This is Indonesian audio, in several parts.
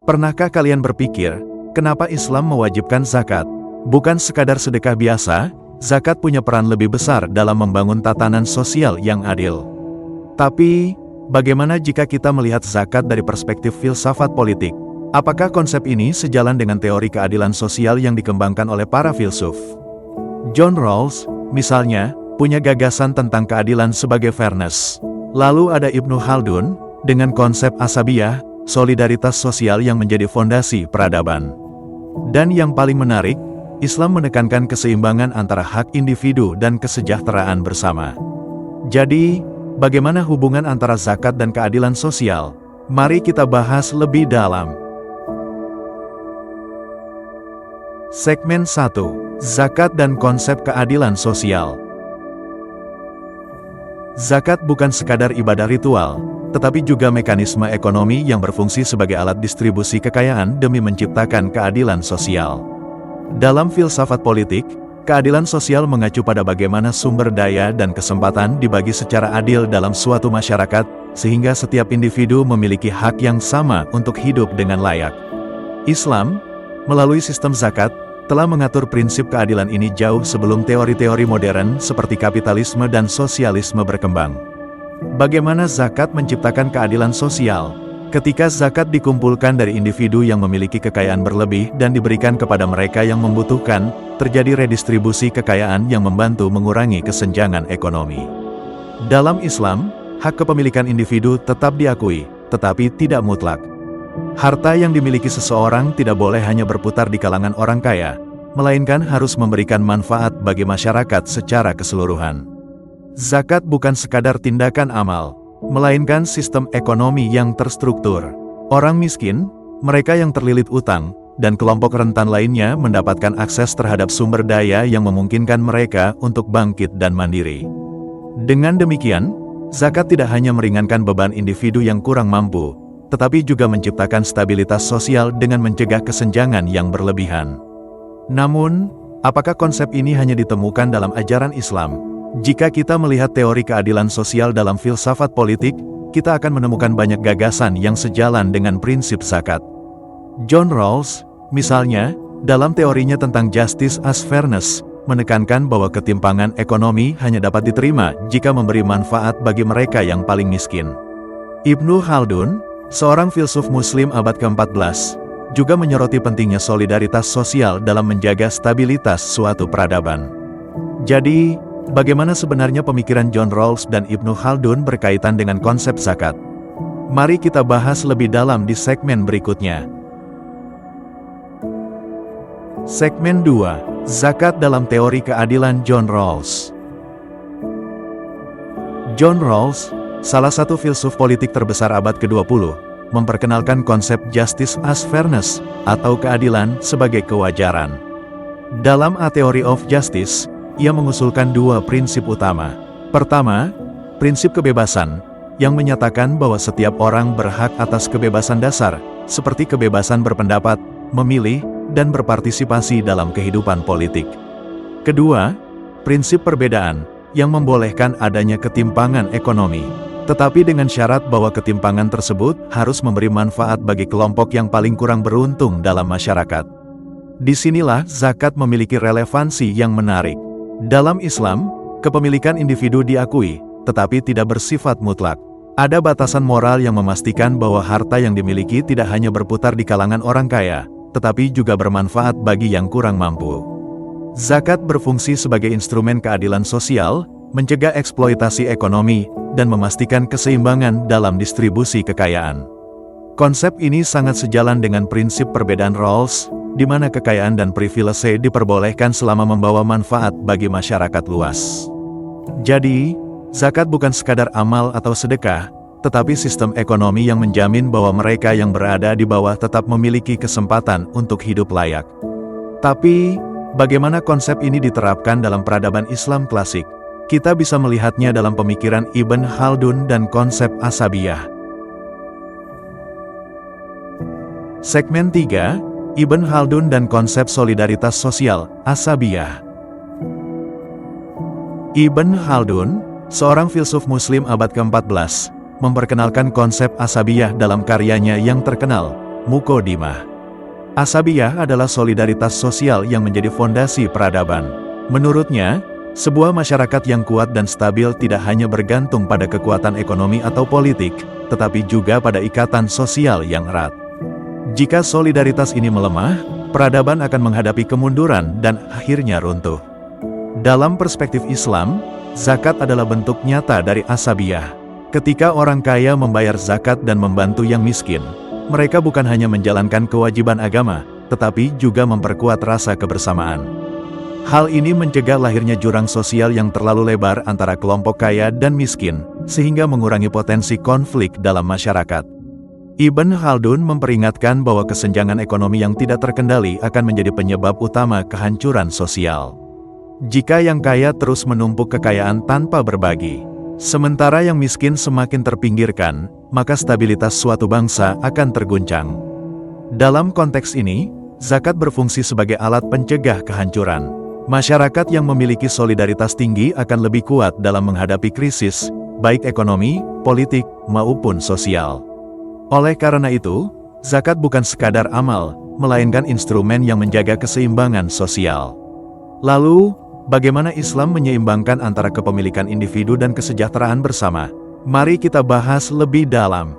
Pernahkah kalian berpikir, kenapa Islam mewajibkan zakat? Bukan sekadar sedekah biasa, zakat punya peran lebih besar dalam membangun tatanan sosial yang adil. Tapi, bagaimana jika kita melihat zakat dari perspektif filsafat politik? Apakah konsep ini sejalan dengan teori keadilan sosial yang dikembangkan oleh para filsuf? John Rawls, misalnya, punya gagasan tentang keadilan sebagai fairness. Lalu ada Ibnu Khaldun, dengan konsep asabiyah, solidaritas sosial yang menjadi fondasi peradaban. Dan yang paling menarik, Islam menekankan keseimbangan antara hak individu dan kesejahteraan bersama. Jadi, bagaimana hubungan antara zakat dan keadilan sosial? Mari kita bahas lebih dalam. Segmen 1. Zakat dan konsep keadilan sosial. Zakat bukan sekadar ibadah ritual, tetapi juga mekanisme ekonomi yang berfungsi sebagai alat distribusi kekayaan demi menciptakan keadilan sosial. Dalam filsafat politik, keadilan sosial mengacu pada bagaimana sumber daya dan kesempatan dibagi secara adil dalam suatu masyarakat, sehingga setiap individu memiliki hak yang sama untuk hidup dengan layak. Islam, melalui sistem zakat, telah mengatur prinsip keadilan ini jauh sebelum teori-teori modern seperti kapitalisme dan sosialisme berkembang. Bagaimana zakat menciptakan keadilan sosial? Ketika zakat dikumpulkan dari individu yang memiliki kekayaan berlebih dan diberikan kepada mereka yang membutuhkan, terjadi redistribusi kekayaan yang membantu mengurangi kesenjangan ekonomi. Dalam Islam, hak kepemilikan individu tetap diakui, tetapi tidak mutlak. Harta yang dimiliki seseorang tidak boleh hanya berputar di kalangan orang kaya, melainkan harus memberikan manfaat bagi masyarakat secara keseluruhan. Zakat bukan sekadar tindakan amal, melainkan sistem ekonomi yang terstruktur. Orang miskin, mereka yang terlilit utang, dan kelompok rentan lainnya mendapatkan akses terhadap sumber daya yang memungkinkan mereka untuk bangkit dan mandiri. Dengan demikian, zakat tidak hanya meringankan beban individu yang kurang mampu, tetapi juga menciptakan stabilitas sosial dengan mencegah kesenjangan yang berlebihan. Namun, apakah konsep ini hanya ditemukan dalam ajaran Islam? Jika kita melihat teori keadilan sosial dalam filsafat politik, kita akan menemukan banyak gagasan yang sejalan dengan prinsip zakat. John Rawls, misalnya, dalam teorinya tentang justice as fairness, menekankan bahwa ketimpangan ekonomi hanya dapat diterima jika memberi manfaat bagi mereka yang paling miskin. Ibnu Khaldun, seorang filsuf Muslim abad ke-14, juga menyoroti pentingnya solidaritas sosial dalam menjaga stabilitas suatu peradaban. Jadi, bagaimana sebenarnya pemikiran John Rawls dan Ibnu Khaldun berkaitan dengan konsep zakat? Mari kita bahas lebih dalam di segmen berikutnya. Segmen 2. Zakat dalam teori keadilan John Rawls. John Rawls, salah satu filsuf politik terbesar abad ke-20, memperkenalkan konsep justice as fairness, atau keadilan sebagai kewajaran. Dalam A Theory of Justice, ia mengusulkan dua prinsip utama. Pertama, prinsip kebebasan, yang menyatakan bahwa setiap orang berhak atas kebebasan dasar, seperti kebebasan berpendapat, memilih, dan berpartisipasi dalam kehidupan politik. Kedua, prinsip perbedaan, yang membolehkan adanya ketimpangan ekonomi, tetapi dengan syarat bahwa ketimpangan tersebut harus memberi manfaat bagi kelompok yang paling kurang beruntung dalam masyarakat. Disinilah zakat memiliki relevansi yang menarik. Dalam Islam, kepemilikan individu diakui, tetapi tidak bersifat mutlak. Ada batasan moral yang memastikan bahwa harta yang dimiliki tidak hanya berputar di kalangan orang kaya, tetapi juga bermanfaat bagi yang kurang mampu. Zakat berfungsi sebagai instrumen keadilan sosial, mencegah eksploitasi ekonomi, dan memastikan keseimbangan dalam distribusi kekayaan. Konsep ini sangat sejalan dengan prinsip perbedaan Rawls, di mana kekayaan dan privilege diperbolehkan selama membawa manfaat bagi masyarakat luas. Jadi, zakat bukan sekadar amal atau sedekah, tetapi sistem ekonomi yang menjamin bahwa mereka yang berada di bawah tetap memiliki kesempatan untuk hidup layak. Tapi, bagaimana konsep ini diterapkan dalam peradaban Islam klasik? Kita bisa melihatnya dalam pemikiran Ibn Khaldun dan konsep asabiyah. Segmen 3, Ibn Khaldun dan konsep solidaritas sosial, asabiyah. Ibn Khaldun, seorang filsuf Muslim abad ke-14, memperkenalkan konsep asabiyah dalam karyanya yang terkenal, Muqaddimah. Asabiyah adalah solidaritas sosial yang menjadi fondasi peradaban. Menurutnya, sebuah masyarakat yang kuat dan stabil tidak hanya bergantung pada kekuatan ekonomi atau politik, tetapi juga pada ikatan sosial yang erat. Jika solidaritas ini melemah, peradaban akan menghadapi kemunduran dan akhirnya runtuh. Dalam perspektif Islam, zakat adalah bentuk nyata dari asabiyah. Ketika orang kaya membayar zakat dan membantu yang miskin, mereka bukan hanya menjalankan kewajiban agama, tetapi juga memperkuat rasa kebersamaan. Hal ini mencegah lahirnya jurang sosial yang terlalu lebar antara kelompok kaya dan miskin, sehingga mengurangi potensi konflik dalam masyarakat. Ibn Khaldun memperingatkan bahwa kesenjangan ekonomi yang tidak terkendali akan menjadi penyebab utama kehancuran sosial. Jika yang kaya terus menumpuk kekayaan tanpa berbagi, sementara yang miskin semakin terpinggirkan, maka stabilitas suatu bangsa akan terguncang. Dalam konteks ini, zakat berfungsi sebagai alat pencegah kehancuran. Masyarakat yang memiliki solidaritas tinggi akan lebih kuat dalam menghadapi krisis, baik ekonomi, politik, maupun sosial. Oleh karena itu, zakat bukan sekadar amal, melainkan instrumen yang menjaga keseimbangan sosial. Lalu, bagaimana Islam menyeimbangkan antara kepemilikan individu dan kesejahteraan bersama? Mari kita bahas lebih dalam.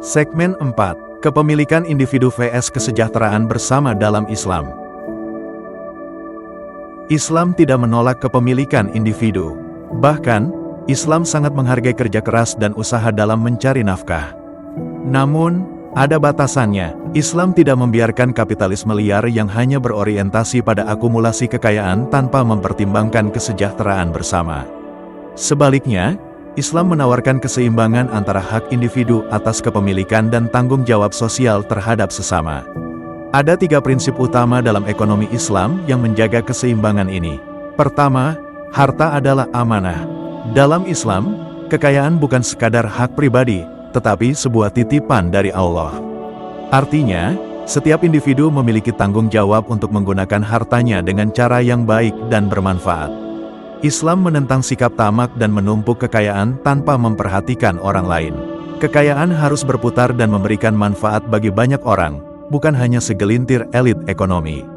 Segmen 4. Kepemilikan individu vs kesejahteraan bersama dalam Islam. Islam tidak menolak kepemilikan individu. Bahkan, Islam sangat menghargai kerja keras dan usaha dalam mencari nafkah. Namun, ada batasannya. Islam tidak membiarkan kapitalisme liar yang hanya berorientasi pada akumulasi kekayaan tanpa mempertimbangkan kesejahteraan bersama. Sebaliknya, Islam menawarkan keseimbangan antara hak individu atas kepemilikan dan tanggung jawab sosial terhadap sesama. Ada 3 prinsip utama dalam ekonomi Islam yang menjaga keseimbangan ini. Pertama, harta adalah amanah. Dalam Islam, kekayaan bukan sekadar hak pribadi, tetapi sebuah titipan dari Allah. Artinya, setiap individu memiliki tanggung jawab untuk menggunakan hartanya dengan cara yang baik dan bermanfaat. Islam menentang sikap tamak dan menumpuk kekayaan tanpa memperhatikan orang lain. Kekayaan harus berputar dan memberikan manfaat bagi banyak orang, bukan hanya segelintir elit ekonomi.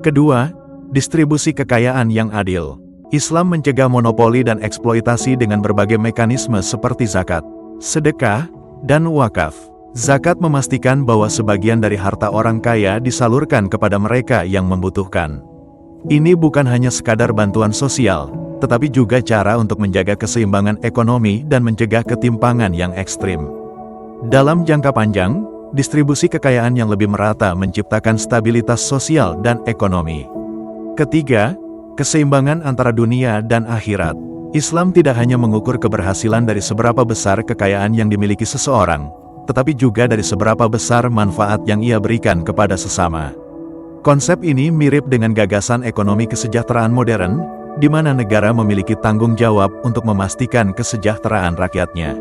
Kedua, distribusi kekayaan yang adil. Islam mencegah monopoli dan eksploitasi dengan berbagai mekanisme seperti zakat, sedekah, dan wakaf. Zakat memastikan bahwa sebagian dari harta orang kaya disalurkan kepada mereka yang membutuhkan. Ini bukan hanya sekadar bantuan sosial, tetapi juga cara untuk menjaga keseimbangan ekonomi dan mencegah ketimpangan yang ekstrim. Dalam jangka panjang, distribusi kekayaan yang lebih merata menciptakan stabilitas sosial dan ekonomi. Ketiga, keseimbangan antara dunia dan akhirat. Islam tidak hanya mengukur keberhasilan dari seberapa besar kekayaan yang dimiliki seseorang, tetapi juga dari seberapa besar manfaat yang ia berikan kepada sesama. Konsep ini mirip dengan gagasan ekonomi kesejahteraan modern, di mana negara memiliki tanggung jawab untuk memastikan kesejahteraan rakyatnya.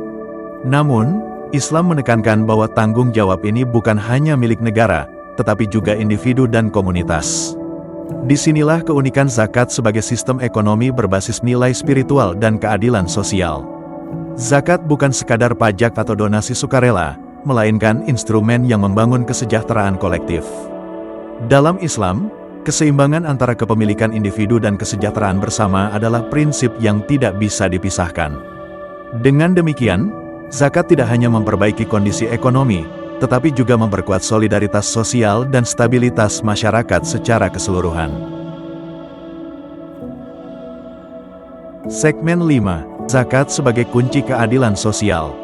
Namun, Islam menekankan bahwa tanggung jawab ini bukan hanya milik negara, tetapi juga individu dan komunitas. Disinilah keunikan zakat sebagai sistem ekonomi berbasis nilai spiritual dan keadilan sosial. Zakat bukan sekadar pajak atau donasi sukarela, melainkan instrumen yang membangun kesejahteraan kolektif. Dalam Islam, keseimbangan antara kepemilikan individu dan kesejahteraan bersama adalah prinsip yang tidak bisa dipisahkan. Dengan demikian, zakat tidak hanya memperbaiki kondisi ekonomi, tetapi juga memperkuat solidaritas sosial dan stabilitas masyarakat secara keseluruhan. Segmen 5. Zakat sebagai kunci keadilan sosial.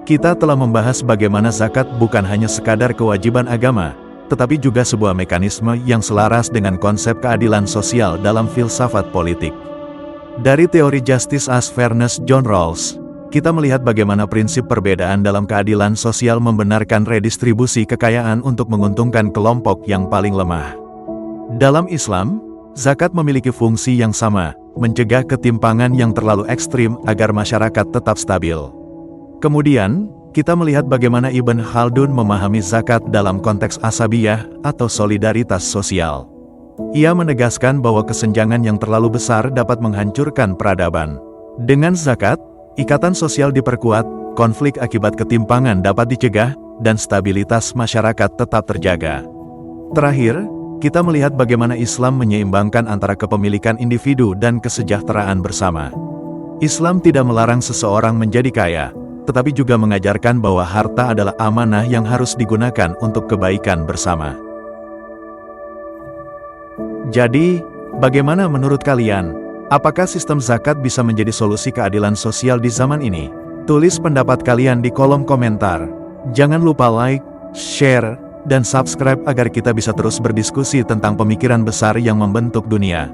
Kita telah membahas bagaimana zakat bukan hanya sekadar kewajiban agama, tetapi juga sebuah mekanisme yang selaras dengan konsep keadilan sosial dalam filsafat politik. Dari teori Justice as Fairness John Rawls, kita melihat bagaimana prinsip perbedaan dalam keadilan sosial membenarkan redistribusi kekayaan untuk menguntungkan kelompok yang paling lemah. Dalam Islam, zakat memiliki fungsi yang sama, mencegah ketimpangan yang terlalu ekstrim agar masyarakat tetap stabil. Kemudian, kita melihat bagaimana Ibn Khaldun memahami zakat dalam konteks asabiyah atau solidaritas sosial. Ia menegaskan bahwa kesenjangan yang terlalu besar dapat menghancurkan peradaban. Dengan zakat, Ikatan sosial diperkuat, konflik akibat ketimpangan dapat dicegah, dan stabilitas masyarakat tetap terjaga. Terakhir, kita melihat bagaimana Islam menyeimbangkan antara kepemilikan individu dan kesejahteraan bersama. Islam tidak melarang seseorang menjadi kaya, tetapi juga mengajarkan bahwa harta adalah amanah yang harus digunakan untuk kebaikan bersama. Jadi, bagaimana menurut kalian? Apakah sistem zakat bisa menjadi solusi keadilan sosial di zaman ini? Tulis pendapat kalian di kolom komentar. Jangan lupa like, share, dan subscribe agar kita bisa terus berdiskusi tentang pemikiran besar yang membentuk dunia.